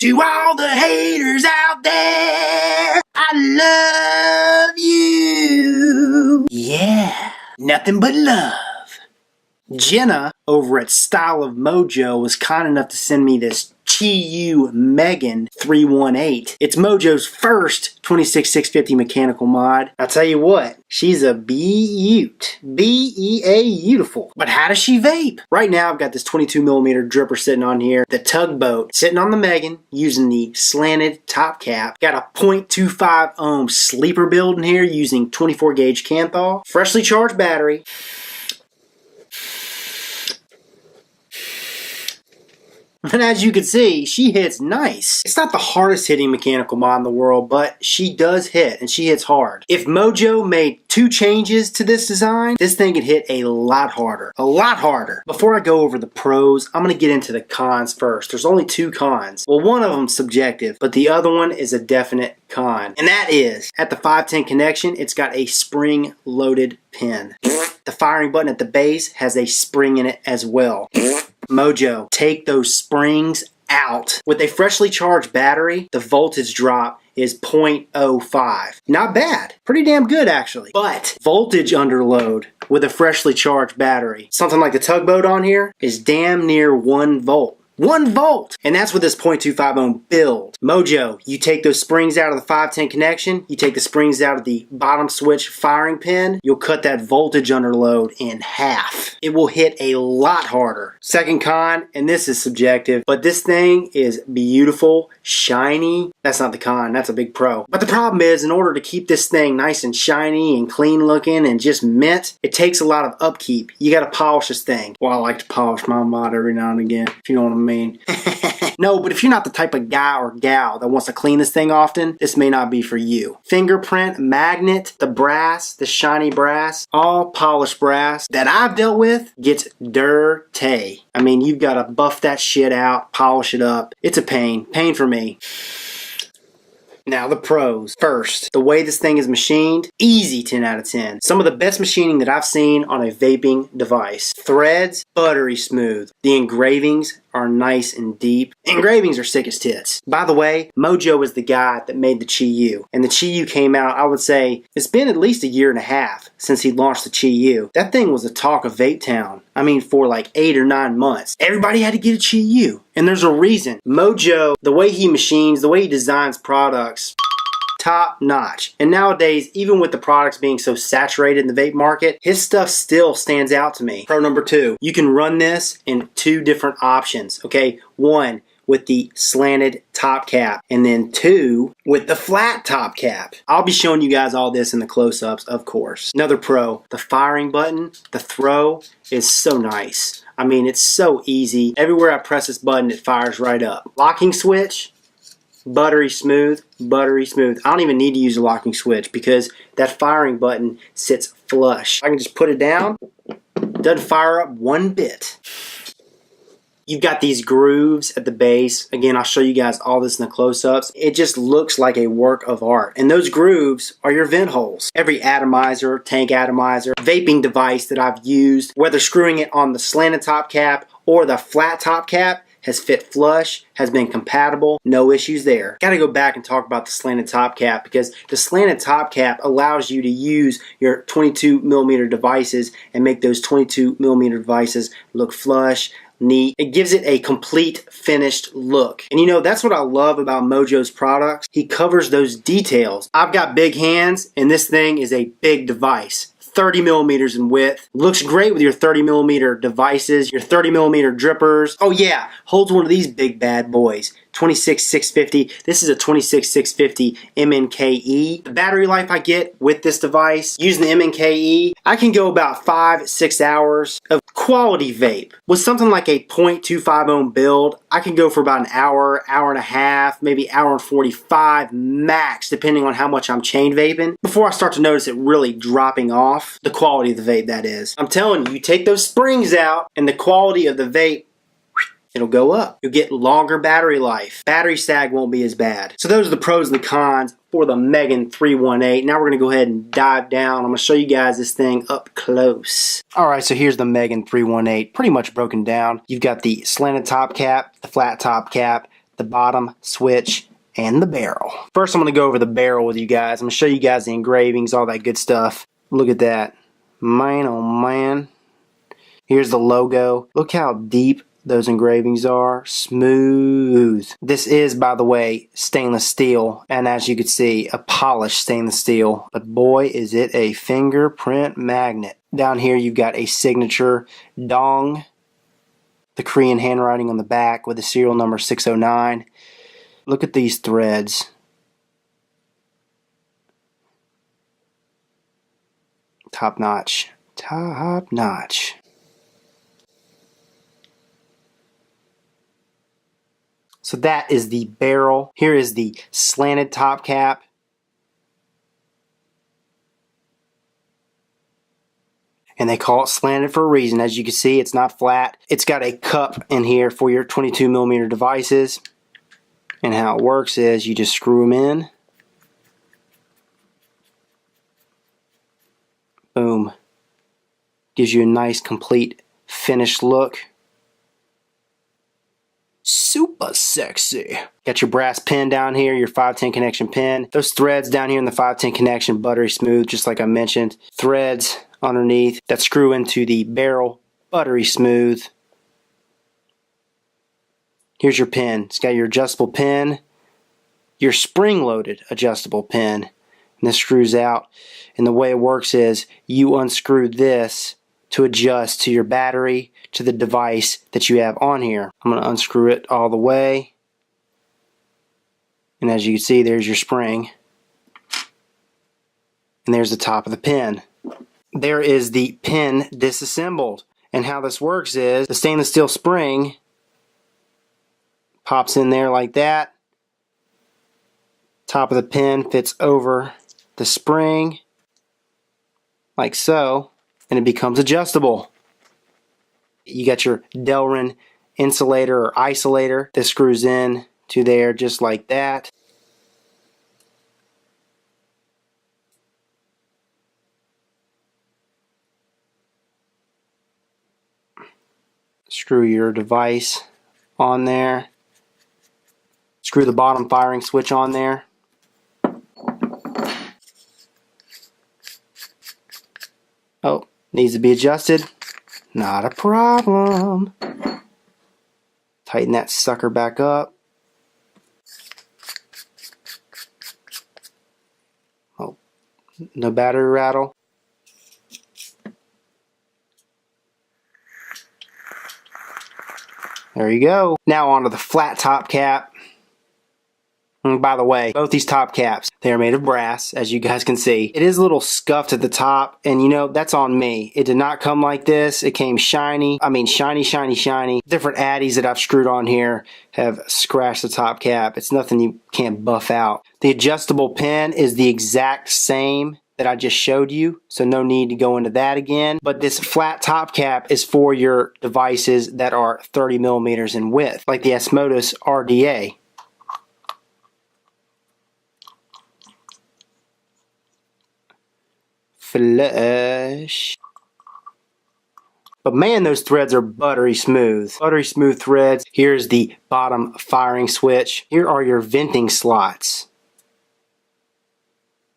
To all the haters out there, I love you. Yeah, nothing but love. Jenna over at Style of Mojo was kind enough to send me this Chi-Yu Megan 318. It's Mojo's first 26650 mechanical mod. I'll tell you what, she's a beaut. B-E-A-beautiful. But how does she vape? Right now I've got this 22mm dripper sitting on here, the Tugboat, sitting on the Megan using the slanted top cap. Got a 0.25 ohm sleeper build in here using 24 gauge Kanthal. Freshly charged battery. And as you can see, she hits nice. It's not the hardest hitting mechanical mod in the world, but she does hit, and she hits hard. If Mojo made 2 changes to this design, this thing could hit a lot harder. A lot harder. Before I go over the pros, I'm going to get into the cons first. There's only 2 cons. Well, one of them's subjective, but the other one is a definite con. And that is, at the 510 connection, it's got a spring-loaded pin. The firing button at the base has a spring in it as well. Mojo, take those springs out. With a freshly charged battery, the voltage drop is 0.05. Not bad. Pretty damn good, actually. But voltage underload with a freshly charged battery, something like the Tugboat on here, is damn near 1 volt. 1 volt! And that's with this 0.25 ohm build. Mojo, you take those springs out of the 510 connection, you take the springs out of the bottom switch firing pin, you'll cut that voltage underload in half. It will hit a lot harder. Second con, and this is subjective, but this thing is beautiful, shiny. That's not the con, that's a big pro. But the problem is, in order to keep this thing nice and shiny and clean looking and just mint, it takes a lot of upkeep. You gotta polish this thing. Well, I like to polish my mod every now and again, if you know what I mean. No, but if you're not the type of guy or gal that wants to clean this thing often, this may not be for you. Fingerprint, magnet, the brass, the shiny brass, all polished brass that I've dealt with gets dirty. I mean, you've got to buff that shit out, polish it up. It's a pain. Pain for me. Now the pros. First, the way this thing is machined, easy 10 out of 10. Some of the best machining that I've seen on a vaping device. Threads, buttery smooth. The engravings are nice and deep. Engravings are sick as tits. By the way, Mojo is the guy that made the Chi-Yu. And the Chi-Yu came out, I would say, it's been at least 1.5 years since he launched the Chi-Yu. That thing was the talk of Vape Town. I mean, for like 8 or 9 months. Everybody had to get a Chi-Yu. And there's a reason. Mojo, the way he machines, the way he designs products, top notch. And nowadays, even with the products being so saturated in the vape market, his stuff still stands out to me. Pro number 2, you can run this in 2 different options. Okay, 1 with the slanted top cap, and then 2 with the flat top cap. I'll be showing you guys all this in the close-ups, of course. Another pro, the firing button, the throw is so nice. I mean, it's so easy. Everywhere I press this button, it fires right up. Locking switch, buttery smooth, buttery smooth. I don't even need to use a locking switch because that firing button sits flush. I can just put it down, doesn't fire up 1 bit. You've got these grooves at the base. Again, I'll show you guys all this in the close-ups. It just looks like a work of art. And those grooves are your vent holes. Every atomizer, tank atomizer, vaping device that I've used, whether screwing it on the slanted top cap or the flat top cap, has fit flush, has been compatible, no issues there. Gotta go back and talk about the slanted top cap because the slanted top cap allows you to use your 22mm devices and make those 22mm devices look flush, neat. It gives it a complete finished look. And you know, that's what I love about Mojo's products. He covers those details. I've got big hands and this thing is a big device. 30mm in width. Looks great with your 30mm devices, your 30mm drippers. Oh yeah, holds one of these big bad boys. 26650. This is a 26650 MNKE. The battery life I get with this device, using the MNKE, I can go about 5-6 hours of quality vape. With something like a 0.25 ohm build, I can go for about an hour, hour and a half, maybe hour and 45 max, depending on how much I'm chain vaping, before I start to notice it really dropping off. The quality of the vape, that is. I'm telling you, you take those springs out and the quality of the vape, it'll go up. You'll get longer battery life. Battery sag won't be as bad. So those are the pros and the cons for the Megan 318. Now we're going to go ahead and dive down. I'm going to show you guys this thing up close. Alright, so here's the Megan 318. Pretty much broken down. You've got the slanted top cap, the flat top cap, the bottom switch, and the barrel. First, I'm going to go over the barrel with you guys. I'm going to show you guys the engravings, all that good stuff. Look at that. Man, oh man. Here's the logo. Look how deep those engravings are. Smooth. This is, by the way, stainless steel, and as you can see, a polished stainless steel. But boy, is it a fingerprint magnet. Down here, you've got a signature dong, the Korean handwriting on the back with the serial number 609. Look at these threads. Top notch. Top notch. So that is the barrel. Here is the slanted top cap. And they call it slanted for a reason. As you can see, it's not flat. It's got a cup in here for your 22mm devices. And how it works is you just screw them in. Boom. Gives you a nice, complete, finished look. Super sexy. Got your brass pin down here, your 510 connection pin. Those threads down here in the 510 connection, buttery smooth, just like I mentioned. Threads underneath that screw into the barrel, buttery smooth. Here's your pin. It's got your adjustable pin, your spring-loaded adjustable pin, and this screws out. And the way it works is you unscrew this to adjust to your battery, to the device that you have on here. I'm going to unscrew it all the way. And as you can see, there's your spring. And there's the top of the pin. There is the pin disassembled. And how this works is the stainless steel spring pops in there like that. Top of the pin fits over the spring like so, and it becomes adjustable. You got your Delrin insulator or isolator that screws in to there just like that. Screw your device on there. Screw the bottom firing switch on there. Oh, needs to be adjusted. Not a problem. Tighten that sucker back up. Oh, no battery rattle. There you go. Now onto the flat top cap. And by the way, both these top caps, they are made of brass, as you guys can see. It is a little scuffed at the top, and you know, that's on me. It did not come like this. It came shiny. I mean, shiny, shiny, shiny. Different addies that I've screwed on here have scratched the top cap. It's nothing you can't buff out. The adjustable pin is the exact same that I just showed you, so no need to go into that again. But this flat top cap is for your devices that are 30mm in width, like the Asmodus RDA. Flush. But man, those threads are buttery smooth. Buttery smooth threads. Here's the bottom firing switch. Here are your venting slots.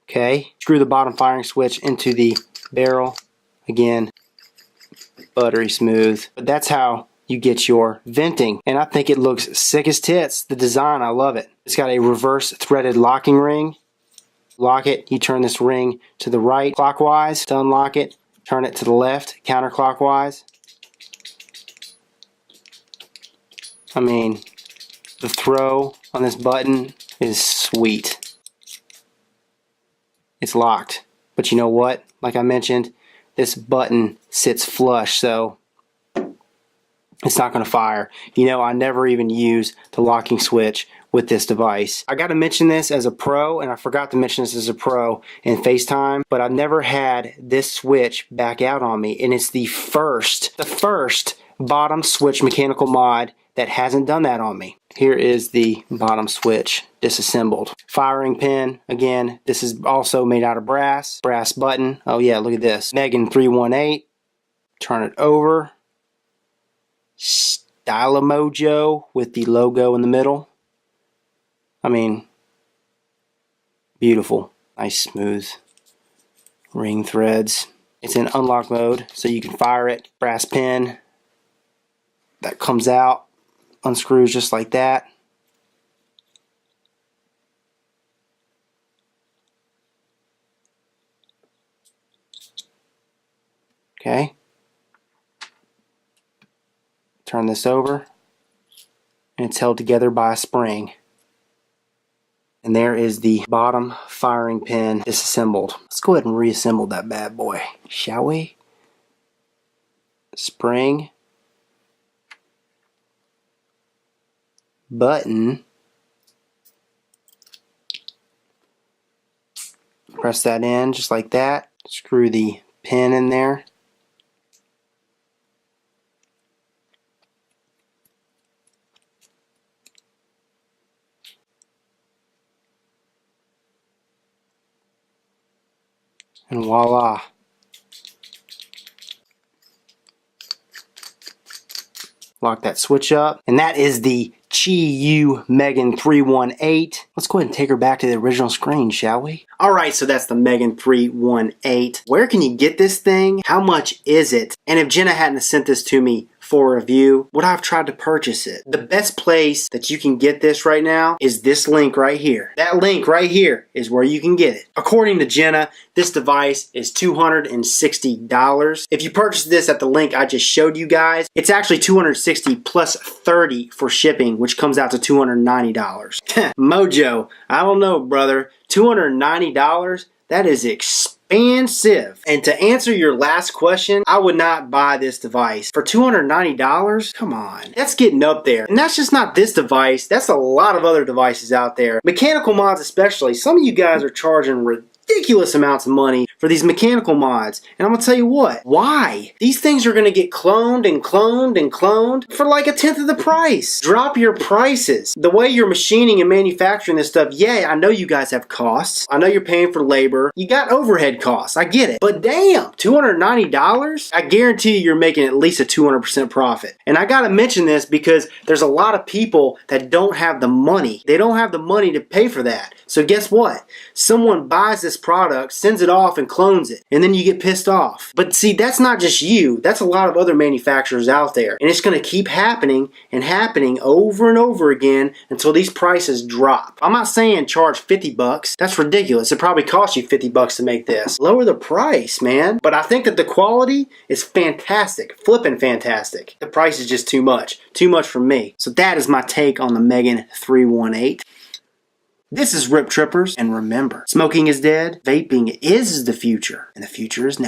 Okay, screw the bottom firing switch into the barrel. Again, buttery smooth. But that's how you get your venting. And I think it looks sick as tits. The design, I love it. It's got a reverse threaded locking ring. Lock it, you turn this ring to the right clockwise. To unlock it, turn it to the left counterclockwise. I mean, the throw on this button is sweet. It's locked. But you know what? Like I mentioned, this button sits flush, so it's not going to fire. You know, I never even use the locking switch with this device. I got to mention this as a pro, and I forgot to mention this as a pro in FaceTime, but I've never had this switch back out on me, and it's the first bottom switch mechanical mod that hasn't done that on me. Here is the bottom switch disassembled. Firing pin, again, this is also made out of brass. Brass button. Oh yeah, look at this. Megan 318. Turn it over. Stylo Mojo with the logo in the middle. I mean, beautiful. Nice smooth ring threads. It's in unlock mode, so you can fire it. Brass pin that comes out, unscrews just like that. Okay. Turn this over, and it's held together by a spring. And there is the bottom firing pin disassembled. Let's go ahead and reassemble that bad boy, shall we? Spring, button, press that in just like that, screw the pin in there. And voila. Lock that switch up. And that is the Chi-Yu Megan 318. Let's go ahead and take her back to the original screen, shall we? Alright, so that's the Megan 318. Where can you get this thing? How much is it? And if Jenna hadn't sent this to me for a review, would I have tried to purchase it? The best place that you can get this right now is this link right here. That link right here is where you can get it. According to Jenna, this device is $260. If you purchase this at the link I just showed you guys, it's actually $260 plus $30 for shipping, which comes out to $290. Mojo, I don't know, brother. $290? That is expensive. And to answer your last question, I would not buy this device. For $290? Come on. That's getting up there. And that's just not this device. That's a lot of other devices out there. Mechanical mods especially. Some of you guys are charging ridiculous amounts of money for these mechanical mods. And I'm gonna tell you what, why? These things are gonna get cloned and cloned and cloned for like 1/10 of the price. Drop your prices. The way you're machining and manufacturing this stuff, yeah, I know you guys have costs. I know you're paying for labor. You got overhead costs. I get it. But damn, $290? I guarantee you you're making at least a 200% profit. And I gotta mention this because there's a lot of people that don't have the money. They don't have the money to pay for that. So guess what? Someone buys this product, sends it off and clones it, and then you get pissed off. But see, that's not just you. That's a lot of other manufacturers out there. And it's going to keep happening and happening over and over again until these prices drop. I'm not saying charge 50 bucks. That's ridiculous. It probably cost you 50 bucks to make this. Lower the price, man. But I think that the quality is fantastic. Flipping fantastic. The price is just too much. Too much for me. So that is my take on the Megan 318. This is Rip Trippers, and remember, smoking is dead, vaping is the future, and the future is now.